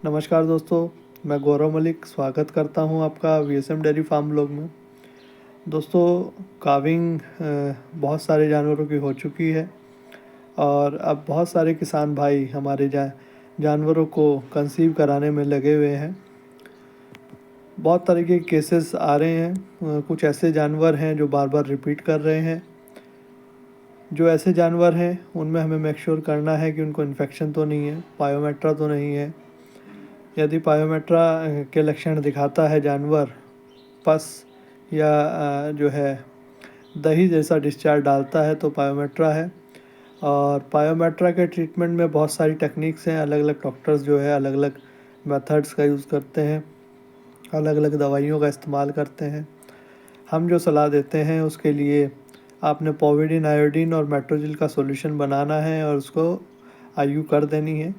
नमस्कार दोस्तों, मैं गौरव मलिक स्वागत करता हूं आपका वीएसएम डेयरी फार्म ब्लॉग में। दोस्तों, काविंग बहुत सारे जानवरों की हो चुकी है और अब बहुत सारे किसान भाई हमारे जानवरों को कंसीव कराने में लगे हुए हैं। बहुत तरह के केसेस आ रहे हैं। कुछ ऐसे जानवर हैं जो बार बार रिपीट कर रहे हैं। जो ऐसे जानवर हैं उनमें हमें मेक श्योर करना है कि उनको इन्फेक्शन तो नहीं है, पायोमेट्रा तो नहीं है। यदि पायोमेट्रा के लक्षण दिखाता है जानवर, पस या जो है दही जैसा डिस्चार्ज डालता है, तो पायोमेट्रा है। और पायोमेट्रा के ट्रीटमेंट में बहुत सारी टेक्निक्स हैं। अलग अलग डॉक्टर्स जो है अलग अलग मेथड्स का यूज़ करते हैं, अलग अलग दवाइयों का इस्तेमाल करते हैं। हम जो सलाह देते हैं उसके लिए आपने पोविडिन, आयोडीन और मेट्रोजिल का सॉल्यूशन बनाना है और उसको आयु कर देनी है।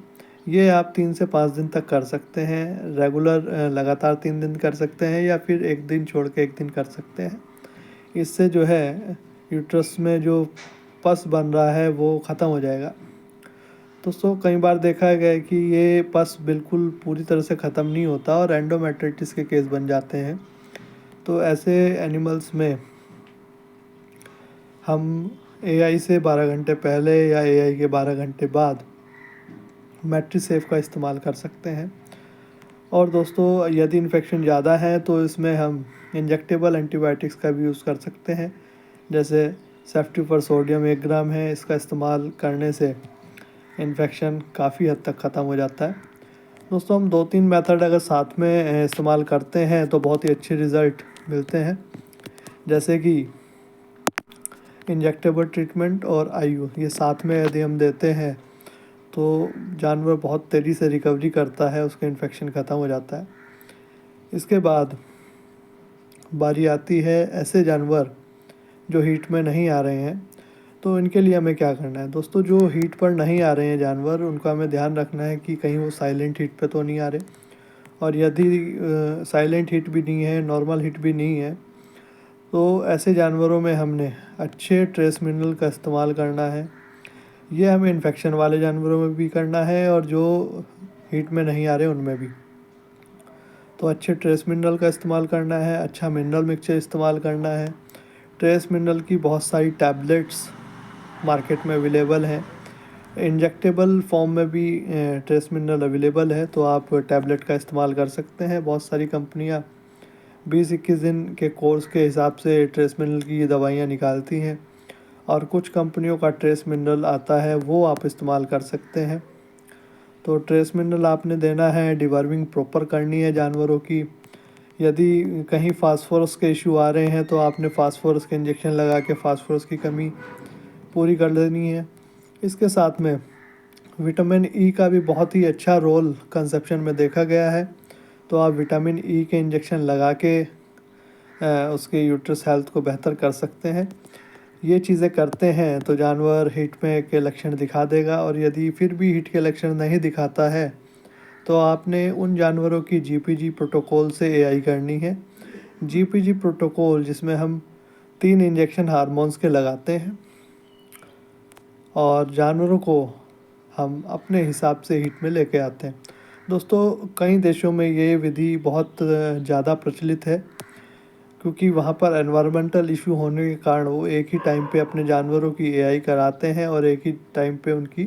ये आप 3 से 5 दिन तक कर सकते हैं। रेगुलर लगातार 3 दिन कर सकते हैं या फिर एक दिन छोड़ के एक दिन कर सकते हैं। इससे जो है यूट्रस में जो पस बन रहा है वो ख़त्म हो जाएगा। दोस्तों, कई बार देखा गया है कि ये पस बिल्कुल पूरी तरह से ख़त्म नहीं होता और एंडोमेट्रिटिस के केस बन जाते हैं। तो ऐसे एनिमल्स में हम एआई से 12 घंटे पहले या एआई के 12 घंटे बाद मैट्रीसेफ का इस्तेमाल कर सकते हैं। और दोस्तों, यदि इन्फेक्शन ज़्यादा है तो इसमें हम इंजेक्टेबल एंटीबायोटिक्स का भी यूज़ कर सकते हैं। जैसे सेफ्ट्रीपर सोडियम 1 ग्राम है, इसका इस्तेमाल करने से इन्फेक्शन काफ़ी हद तक ख़त्म हो जाता है। दोस्तों, हम 2-3 मेथड अगर साथ में इस्तेमाल करते हैं तो बहुत ही अच्छे रिज़ल्ट मिलते हैं। जैसे कि इंजेक्टेबल ट्रीटमेंट और आईयू, ये साथ में यदि हम देते हैं तो जानवर बहुत तेज़ी से रिकवरी करता है, उसका इन्फेक्शन ख़त्म हो जाता है। इसके बाद बारी आती है ऐसे जानवर जो हीट में नहीं आ रहे हैं, तो इनके लिए हमें क्या करना है। दोस्तों, जो हीट पर नहीं आ रहे हैं जानवर, उनका हमें ध्यान रखना है कि कहीं वो साइलेंट हीट पे तो नहीं आ रहे। और यदि साइलेंट हीट भी नहीं है, नॉर्मल हीट भी नहीं है, तो ऐसे जानवरों में हमने अच्छे ट्रेस मिनरल का इस्तेमाल करना है। ये हमें इन्फेक्शन वाले जानवरों में भी करना है और जो हीट में नहीं आ रहे उनमें भी। तो अच्छे ट्रेस मिनरल का इस्तेमाल करना है, अच्छा मिनरल मिक्सचर इस्तेमाल करना है। ट्रेस मिनरल की बहुत सारी टैबलेट्स मार्केट में अवेलेबल हैं। इंजेक्टेबल फॉर्म में भी ट्रेस मिनरल अवेलेबल है, तो आप टैबलेट का इस्तेमाल कर सकते हैं। बहुत सारी कंपनियां 20-21 दिन के कोर्स के हिसाब से ट्रेस मिनरल की दवाइयाँ निकालती हैं और कुछ कंपनियों का ट्रेस मिनरल आता है, वो आप इस्तेमाल कर सकते हैं। तो ट्रेस मिनरल आपने देना है, डिवर्मिंग प्रॉपर करनी है जानवरों की। यदि कहीं फास्फोरस के इशू आ रहे हैं तो आपने फास्फोरस के इंजेक्शन लगा के फास्फोरस की कमी पूरी कर देनी है। इसके साथ में विटामिन ई का भी बहुत ही अच्छा रोल कंसेप्शन में देखा गया है, तो आप विटामिन ई के इंजेक्शन लगा के उसके यूट्रस हेल्थ को बेहतर कर सकते हैं। ये चीज़ें करते हैं तो जानवर हीट में के लक्षण दिखा देगा। और यदि फिर भी हीट के लक्षण नहीं दिखाता है तो आपने उन जानवरों की जीपीजी प्रोटोकॉल से एआई करनी है। जीपीजी प्रोटोकॉल जिसमें हम 3 इंजेक्शन हार्मोन्स के लगाते हैं और जानवरों को हम अपने हिसाब से हीट में लेके आते हैं। दोस्तों, कई देशों में ये विधि बहुत ज़्यादा प्रचलित है, क्योंकि वहाँ पर एनवायरमेंटल इशू होने के कारण वो एक ही टाइम पे अपने जानवरों की एआई कराते हैं और एक ही टाइम पे उनकी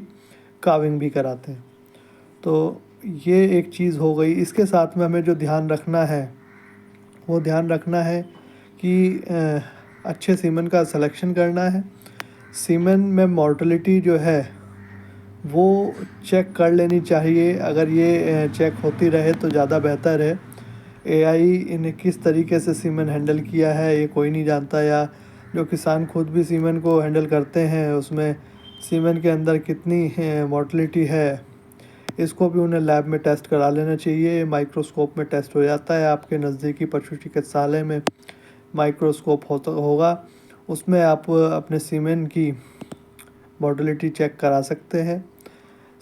काविंग भी कराते हैं। तो ये एक चीज़ हो गई। इसके साथ में हमें जो ध्यान रखना है वो ध्यान रखना है कि अच्छे सीमन का सिलेक्शन करना है। सीमन में मॉर्टेलिटी जो है वो चेक कर लेनी चाहिए। अगर ये चेक होती रहे तो ज़्यादा बेहतर है। एआई इन्हें किस तरीके से सीमन हैंडल किया है ये कोई नहीं जानता, या जो किसान खुद भी सीमन को हैंडल करते हैं उसमें सीमन के अंदर कितनी मोर्टेलिटी है, इसको भी उन्हें लैब में टेस्ट करा लेना चाहिए। माइक्रोस्कोप में टेस्ट हो जाता है, आपके नज़दीकी पशु चिकित्सालय में माइक्रोस्कोप होगा, उसमें आप अपने सीमेन की मोर्टेलिटी चेक करा सकते हैं।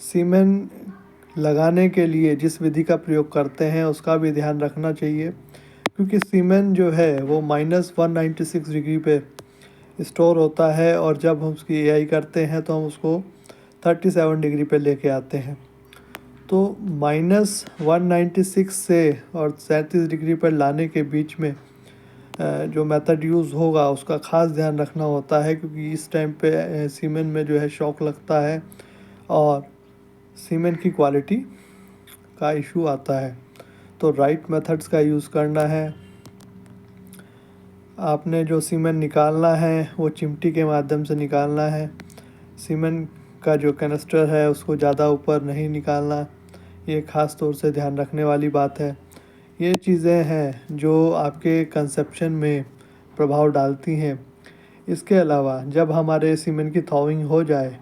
सीमेन लगाने के लिए जिस विधि का प्रयोग करते हैं उसका भी ध्यान रखना चाहिए, क्योंकि सीमेन जो है वो -196 डिग्री पे स्टोर होता है और जब हम उसकी एआई करते हैं तो हम उसको 37 डिग्री पे लेके आते हैं। तो -196 से और 37 डिग्री पर लाने के बीच में जो मेथड यूज़ होगा उसका ख़ास ध्यान रखना होता है, क्योंकि इस टाइम पे सीमेंट में जो है शॉक लगता है और सीमेंट की क्वालिटी का इशू आता है। तो राइट मेथड्स का यूज़ करना है। आपने जो सीमेंट निकालना है वो चिमटी के माध्यम से निकालना है। सीमेंट का जो कैनिस्टर है उसको ज़्यादा ऊपर नहीं निकालना, ये ख़ास तौर से ध्यान रखने वाली बात है। ये चीज़ें हैं जो आपके कंसेप्शन में प्रभाव डालती हैं। इसके अलावा जब हमारे सीमेंट की थॉविंग हो जाए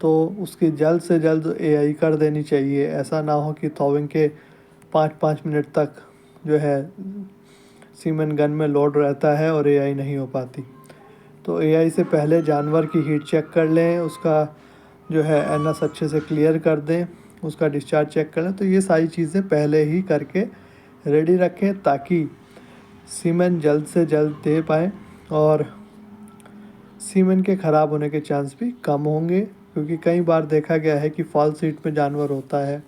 तो उसकी जल्द से जल्द एआई कर देनी चाहिए। ऐसा ना हो कि थॉविंग के 5-5 मिनट तक जो है सीमेंट गन में लोड रहता है और एआई नहीं हो पाती। तो एआई से पहले जानवर की हीट चेक कर लें, उसका जो है एनएस अच्छे से क्लियर कर दें, उसका डिस्चार्ज चेक कर लें। तो ये सारी चीज़ें पहले ही करके रेडी रखें ताकि सीमेंट जल्द से जल्द दे पाएँ और सीमेंट के ख़राब होने के चांस भी कम होंगे। क्योंकि कई बार देखा गया है कि फॉल्स हीट में जानवर होता है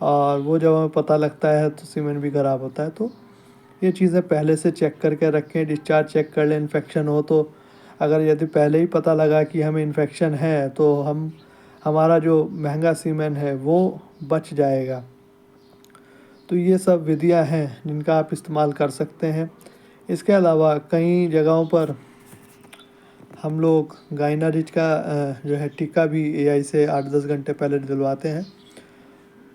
और वो जब हमें पता लगता है तो सीमेंट भी ख़राब होता है। तो ये चीज़ें पहले से चेक करके रखें, डिस्चार्ज चेक कर लें। इन्फेक्शन हो तो अगर यदि पहले ही पता लगा कि हमें इन्फेक्शन है तो हमारा जो महंगा सीमेंट है वो बच जाएगा। तो ये सब विधियां हैं जिनका आप इस्तेमाल कर सकते हैं। इसके अलावा कई जगहों पर हम लोग गाइना रिच का जो है टीका भी एआई से 8-10 घंटे पहले दिलवाते हैं।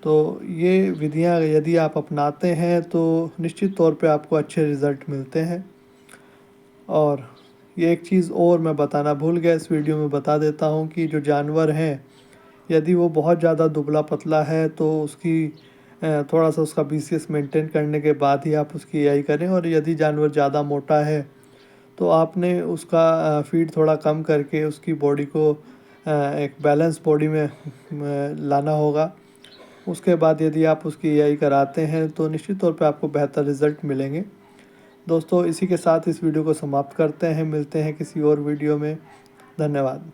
तो ये विधियां यदि आप अपनाते हैं तो निश्चित तौर पे आपको अच्छे रिज़ल्ट मिलते हैं। और ये एक चीज़ और मैं बताना भूल गया, इस वीडियो में बता देता हूँ कि जो जानवर हैं यदि वो बहुत ज़्यादा दुबला पतला है तो उसकी थोड़ा सा उसका बीसीएस मेंटेन करने के बाद ही आप उसकी एआई करें। और यदि जानवर ज़्यादा मोटा है तो आपने उसका फीड थोड़ा कम करके उसकी बॉडी को एक बैलेंस बॉडी में लाना होगा। उसके बाद यदि आप उसकी एआई कराते हैं तो निश्चित तौर पे आपको बेहतर रिज़ल्ट मिलेंगे। दोस्तों, इसी के साथ इस वीडियो को समाप्त करते हैं। मिलते हैं किसी और वीडियो में। धन्यवाद।